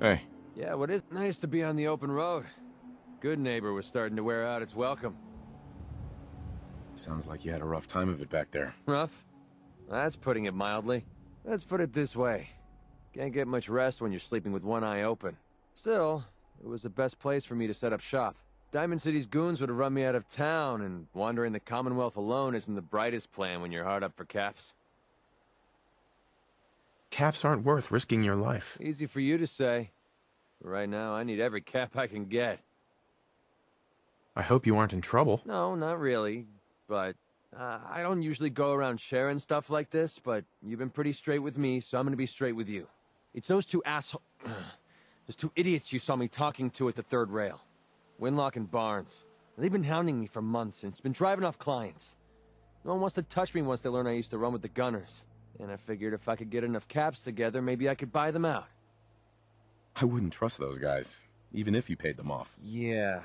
Hey. Yeah, what is nice to be on the open road. Good neighbor was starting to wear out its welcome. Sounds like you had a rough time of it back there. Rough? That's putting it mildly. Let's put it this way. Can't get much rest when you're sleeping with one eye open. Still, it was the best place for me to set up shop. Diamond City's goons would have run me out of town, and wandering the Commonwealth alone isn't the brightest plan when you're hard up for caps. Caps aren't worth risking your life. Easy for you to say. But right now, I need every cap I can get. I hope you aren't in trouble. No, not really. But I don't usually go around sharing stuff like this, but you've been pretty straight with me, so I'm gonna be straight with you. It's those two those two idiots you saw me talking to at the third rail. Winlock and Barnes. They've been hounding me for months, and it's been driving off clients. No one wants to touch me once they learn I used to run with the Gunners. And I figured if I could get enough caps together, maybe I could buy them out. I wouldn't trust those guys, even if you paid them off. Yeah,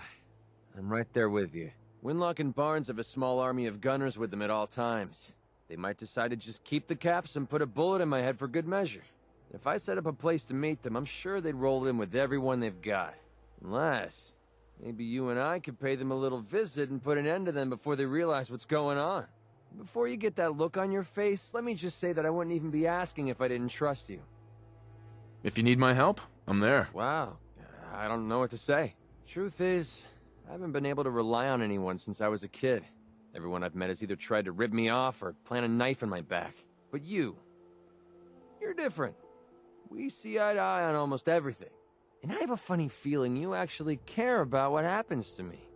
I'm right there with you. Winlock and Barnes have a small army of gunners with them at all times. They might decide to just keep the caps and put a bullet in my head for good measure. If I set up a place to meet them, I'm sure they'd roll in with everyone they've got. Unless, maybe you and I could pay them a little visit and put an end to them before they realize what's going on. Before you get that look on your face, let me just say that I wouldn't even be asking if I didn't trust you. If you need my help, I'm there. Wow, I don't know what to say. Truth is, I haven't been able to rely on anyone since I was a kid. Everyone I've met has either tried to rip me off or plant a knife in my back. But you're different. We see eye to eye on almost everything. And I have a funny feeling you actually care about what happens to me.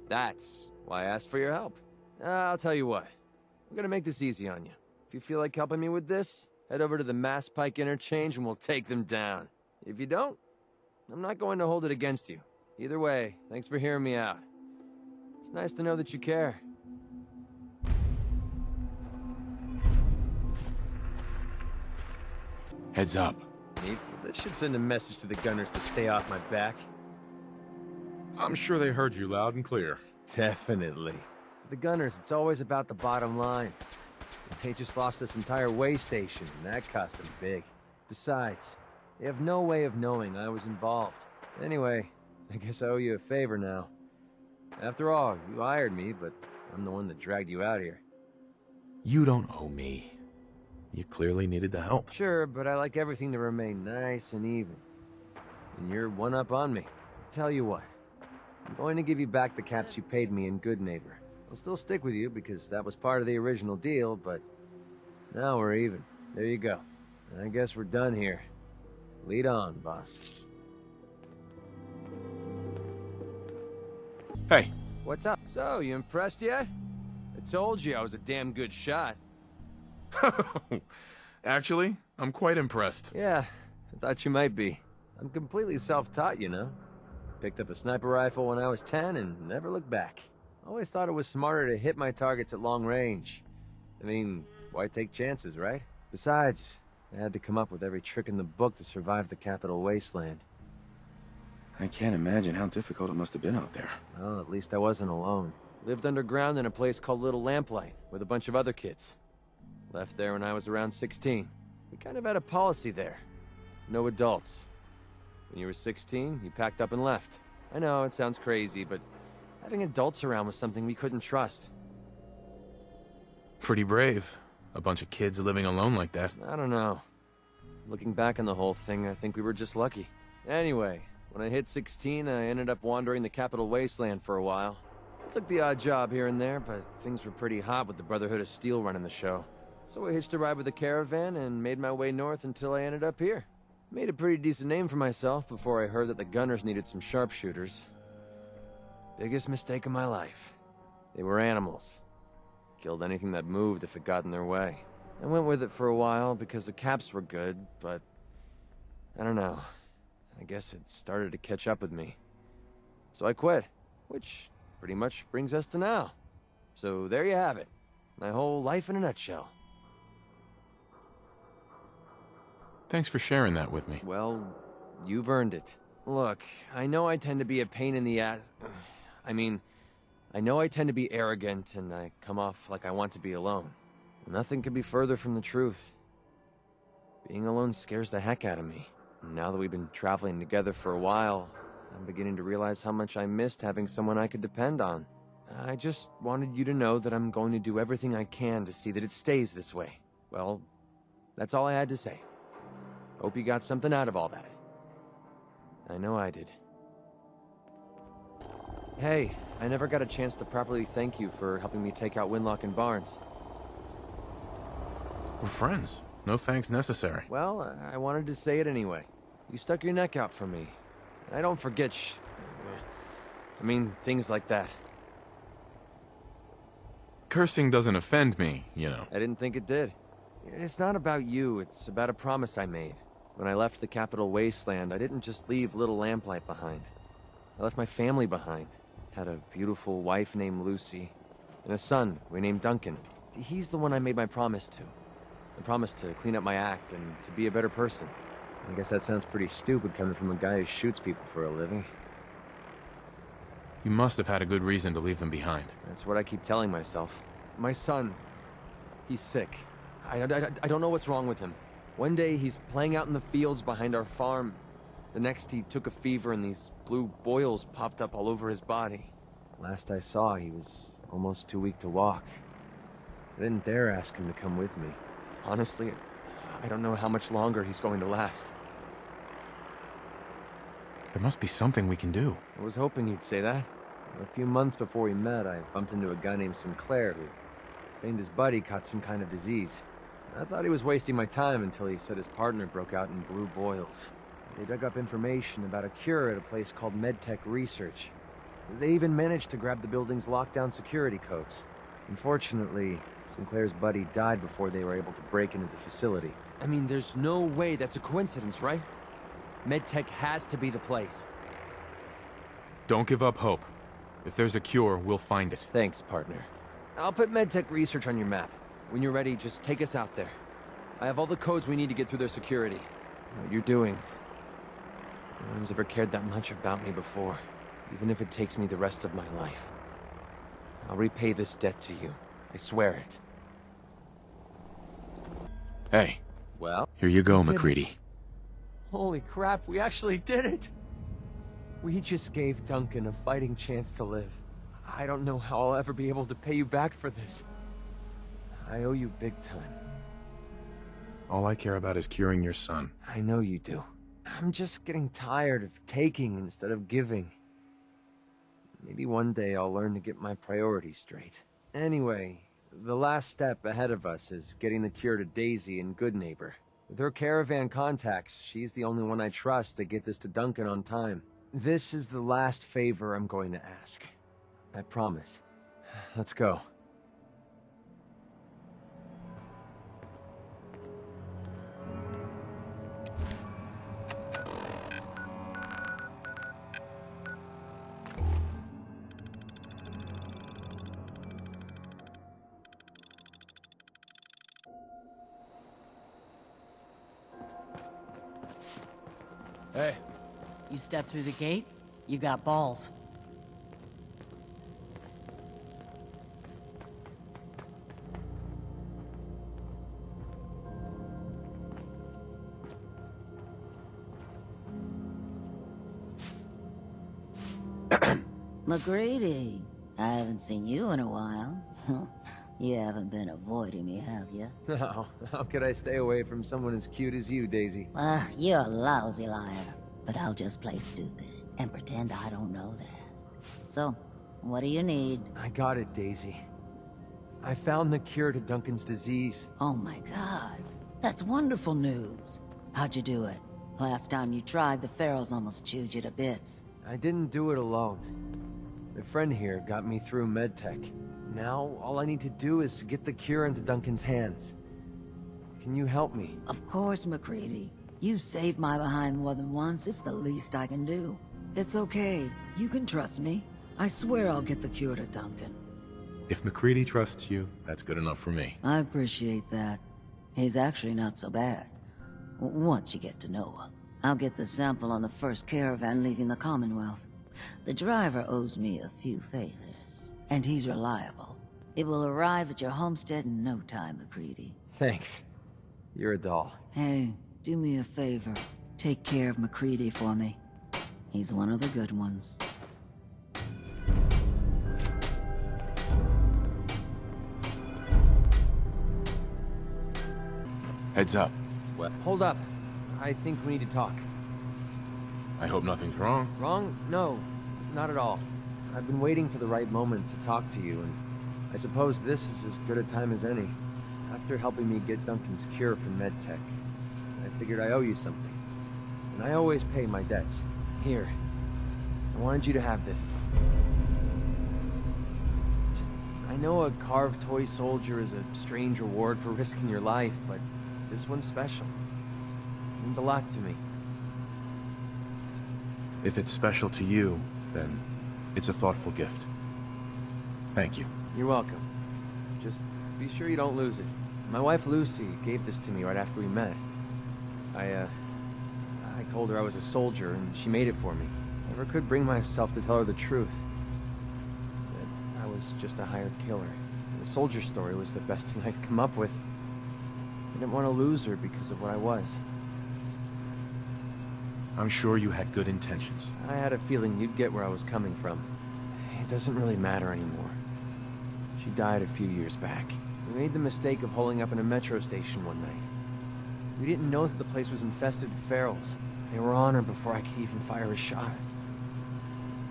That's why I asked for your help. I'll tell you what. I'm gonna make this easy on you. If you feel like helping me with this, head over to the Mass Pike Interchange and we'll take them down. If you don't, I'm not going to hold it against you. Either way, thanks for hearing me out. It's nice to know that you care. Heads up. Neat. This should send a message to the Gunners to stay off my back. I'm sure they heard you loud and clear. Definitely. With the Gunners, it's always about the bottom line. They just lost this entire way station, and that cost them big. Besides, they have no way of knowing I was involved. Anyway, I guess I owe you a favor now. After all, you hired me, but I'm the one that dragged you out here. You don't owe me. You clearly needed the help. Sure, but I like everything to remain nice and even. And you're one up on me. Tell you what, I'm going to give you back the caps you paid me in Good Neighbor. I'll still stick with you because that was part of the original deal, but now we're even. There you go. I guess we're done here. Lead on, boss. Hey. What's up? So, you impressed yet? I told you I was a damn good shot. Actually, I'm quite impressed. Yeah, I thought you might be. I'm completely self-taught, you know. Picked up a sniper rifle when I was 10 and never looked back. Always thought it was smarter to hit my targets at long range. I mean, why take chances, right? Besides, I had to come up with every trick in the book to survive the Capital Wasteland. I can't imagine how difficult it must have been out there. Well, at least I wasn't alone. Lived underground in a place called Little Lamplight with a bunch of other kids. Left there when I was around 16. We kind of had a policy there. No adults. When you were 16, you packed up and left. I know, it sounds crazy, but having adults around was something we couldn't trust. Pretty brave. A bunch of kids living alone like that. I don't know. Looking back on the whole thing, I think we were just lucky. Anyway, when I hit 16, I ended up wandering the Capital Wasteland for a while. I took the odd job here and there, but things were pretty hot with the Brotherhood of Steel running the show. So I hitched a ride with a caravan and made my way north until I ended up here. Made a pretty decent name for myself before I heard that the Gunners needed some sharpshooters. Biggest mistake of my life. They were animals. Killed anything that moved if it got in their way. I went with it for a while because the caps were good, but I don't know. I guess it started to catch up with me. So I quit, which pretty much brings us to now. So there you have it. My whole life in a nutshell. Thanks for sharing that with me. Well, you've earned it. Look, I know I tend to be a pain in the ass. I mean, I know I tend to be arrogant and I come off like I want to be alone. Nothing could be further from the truth. Being alone scares the heck out of me. Now that we've been traveling together for a while, I'm beginning to realize how much I missed having someone I could depend on. I just wanted you to know that I'm going to do everything I can to see that it stays this way. Well, that's all I had to say. Hope you got something out of all that. I know I did. Hey, I never got a chance to properly thank you for helping me take out Winlock and Barnes. We're friends. No thanks necessary. Well, I wanted to say it anyway. You stuck your neck out for me. I don't forget things like that. Cursing doesn't offend me, you know. I didn't think it did. It's not about you, it's about a promise I made. When I left the Capital Wasteland, I didn't just leave Little Lamplight behind. I left my family behind. Had a beautiful wife named Lucy, and a son we named Duncan. He's the one I made my promise to. I promised to clean up my act and to be a better person. I guess that sounds pretty stupid coming from a guy who shoots people for a living. You must have had a good reason to leave them behind. That's what I keep telling myself. My son, he's sick. I don't know what's wrong with him. One day he's playing out in the fields behind our farm. The next he took a fever and these blue boils popped up all over his body. Last I saw, he was almost too weak to walk. I didn't dare ask him to come with me. Honestly, I don't know how much longer he's going to last. There must be something we can do. I was hoping you'd say that. A few months before we met, I bumped into a guy named Sinclair who claimed his buddy caught some kind of disease. I thought he was wasting my time until he said his partner broke out in blue boils. They dug up information about a cure at a place called MedTech Research. They even managed to grab the building's lockdown security codes. Unfortunately, Sinclair's buddy died before they were able to break into the facility. I mean, there's no way that's a coincidence, right? MedTech has to be the place. Don't give up hope. If there's a cure, we'll find it. Thanks, partner. I'll put MedTech Research on your map. When you're ready, just take us out there. I have all the codes we need to get through their security. What you're doing. No one's ever cared that much about me before, even if it takes me the rest of my life. I'll repay this debt to you. I swear it. Hey. Well? Here you go, MacCready. Holy crap, we actually did it! We just gave Duncan a fighting chance to live. I don't know how I'll ever be able to pay you back for this. I owe you big time. All I care about is curing your son. I know you do. I'm just getting tired of taking instead of giving. Maybe one day I'll learn to get my priorities straight. Anyway, the last step ahead of us is getting the cure to Daisy in Goodneighbor. With her caravan contacts, she's the only one I trust to get this to Duncan on time. This is the last favor I'm going to ask. I promise. Let's go. Hey. You step through the gate, you got balls. MacCready, I haven't seen you in a while. You haven't been avoiding me, have you? No, how could I stay away from someone as cute as you, Daisy? Well, you're a lousy liar, but I'll just play stupid and pretend I don't know that. So, what do you need? I got it, Daisy. I found the cure to Duncan's disease. Oh my god, that's wonderful news. How'd you do it? Last time you tried, the ferals almost chewed you to bits. I didn't do it alone. My friend here got me through MedTech. Now, all I need to do is to get the cure into Duncan's hands. Can you help me? Of course, MacCready. You've saved my behind more than once. It's the least I can do. It's okay. You can trust me. I swear I'll get the cure to Duncan. If MacCready trusts you, that's good enough for me. I appreciate that. He's actually not so bad. Once you get to know him. I'll get the sample on the first caravan leaving the Commonwealth. The driver owes me a few favors, and he's reliable. It will arrive at your homestead in no time, MacCready. Thanks. You're a doll. Hey, do me a favor. Take care of MacCready for me. He's one of the good ones. Heads up. Well, hold up. I think we need to talk. I hope nothing's wrong. Wrong? No, not at all. I've been waiting for the right moment to talk to you, and I suppose this is as good a time as any. After helping me get Duncan's cure for MedTech, I figured I owe you something. And I always pay my debts. Here. I wanted you to have this. I know a carved toy soldier is a strange reward for risking your life, but this one's special. It means a lot to me. If it's special to you, then it's a thoughtful gift. Thank you. You're welcome. Just be sure you don't lose it. My wife Lucy gave this to me right after we met. I told her I was a soldier, and she made it for me. Never could bring myself to tell her the truth. That I was just a hired killer. The soldier story was the best thing I could come up with. I didn't want to lose her because of what I was. I'm sure you had good intentions. I had a feeling you'd get where I was coming from. It doesn't really matter anymore. She died a few years back. We made the mistake of holding up in a metro station one night. We didn't know that the place was infested with ferals. They were on her before I could even fire a shot.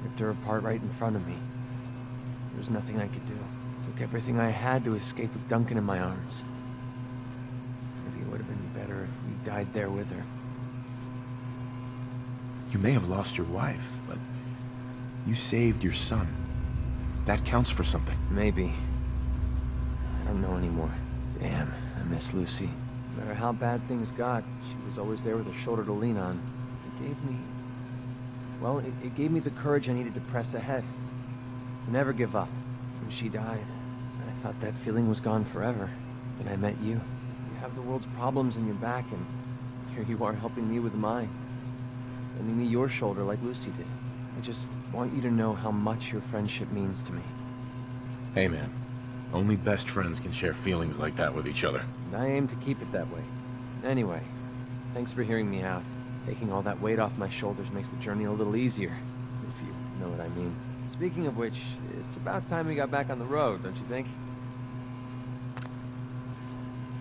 Ripped her apart right in front of me. There was nothing I could do. Took everything I had to escape with Duncan in my arms. Maybe it would have been better if we died there with her. You may have lost your wife, but you saved your son. That counts for something. Maybe. I don't know anymore. Damn, I miss Lucy. No matter how bad things got, she was always there with a shoulder to lean on. It gave me... Well, it gave me the courage I needed to press ahead. To never give up. When she died, I thought that feeling was gone forever. Then I met you. You have the world's problems in your back, and here you are helping me with mine. Lending me your shoulder like Lucy did. I just want you to know how much your friendship means to me. Hey man, only best friends can share feelings like that with each other. And I aim to keep it that way. Anyway, thanks for hearing me out. Taking all that weight off my shoulders makes the journey a little easier, if you know what I mean. Speaking of which, it's about time we got back on the road, don't you think?